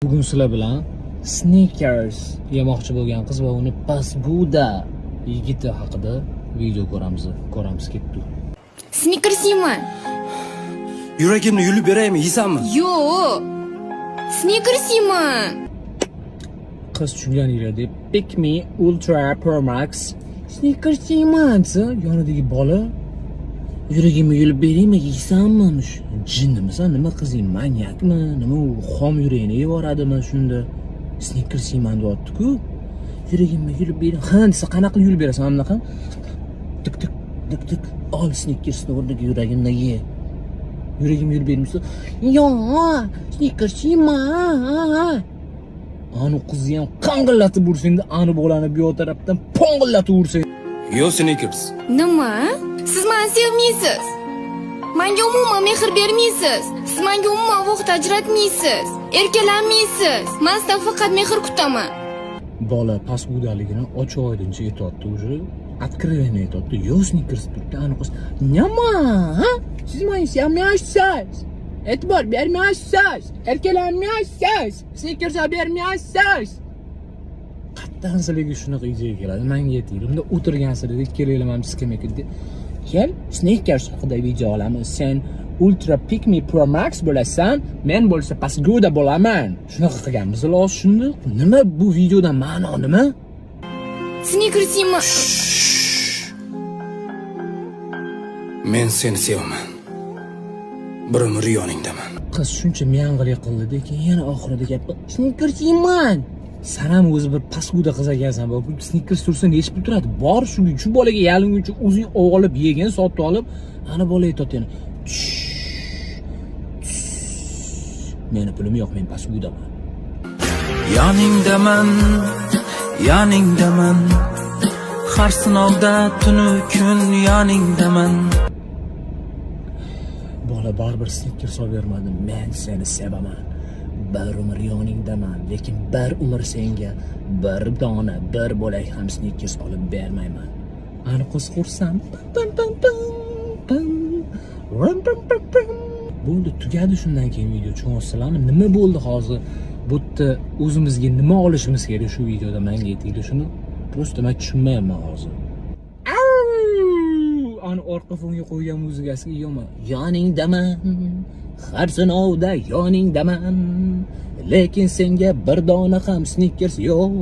Bugun sizlar bilan Snickers yemoqchi bo'lgan qiz va uni pasguda yigiti haqida video ko'ramiz ketdi. Snickers yeyman. Yuragimni yulib beraymi, yeysanmi? Yo'q. Snickers yeyman. Qiz tushunganinglar deb Pick Me Ultra Pro Max Snickers yeyman desa, yonidagi bola yuragimni yulib beraymi, yeysanmi? Jinnimisan, nima qizing, manyakmi? Nima u xom yuragini yevoradimi shunda? Snickers yeyman deyapti-ku. Yuragimni yulib bering. Ha, desa qanaqa yulib berasan bunaqa? Tik tik tik tik. Ol Snickersni o'rniga yuragimni ye. Yuragimni yulib bermasa, "Yo'q, Snickers yeyman." Anu qizni ham qang'illatib ursang-da, ani bolani bu yoq tarafdan pong'illatib ursang. Yo Snickers. Nima? Siz meni sevmaysiz. Menga umuman mehr bermaysiz. Siz menga umuman vaqt ajratmaysiz. Erkalanmaysiz. Men sizdan faqat mehr kutaman. Bola pasgudaligini ochiq-oydincha aytayapti, уже откровенно aytayapti. Yo Snickers turibdi, ani qiz. Nima? Siz meni sevmaysiz. E'tibor bermaysiz. Erkalanmaysiz. Snickers bermaysiz. Qattan sizlarga shunaqa idea keladi. Menga aytinglar, unda o'tirgansizlar, kelaylar men skameyka. Kel, Snickers haqida video olamiz. Sen Ultra Pick Me Pro Max bo'lasan, men bo'lsa pasguda bo'laman. Shunaqa qilganmiz loz shunda. Nima bu videodan ma'no nima? Snickers yeyman. Men seni sevaman. Bir umr yoningdaman. Qiz shuncha miyang'ili qildi, keyin yana oxirida gap, Snickers yeyman. Sen ham o'zi bir pasguda qiz ekansan, bu Snickers tursa ne ish qilib turadi? Bor shu bolaga yalinguncha o'zing olib yegin, sotib olib, ana bola aytadi yana. Meni pulim yo'q, men pasgudaman. Yoningdaman. Har sinovda tunu kun yoningdaman. Bola baribir Snickers olvermadim. Men seni sevaman. Bir umr yoningdaman, lekin bir umr senga bir dona, bir bo'lak ham Snickers olib bermayman. Ani qiz xursand. Bo'ldi, tugadi shundan keyin video. Tushunasizlarmi? Nima bo'ldi hozir? Bu yerda o'zimizga nima olishimiz kerak shu videoda? Menga aytinglar shuni. Prosta men tushunmayapman hozir. Ani orqa fonga qo'ygan muzikasiga yo'man. Yoningdaman. Har sinovda yoningdaman. Lekin senga bir dona ham Snickers yo'q.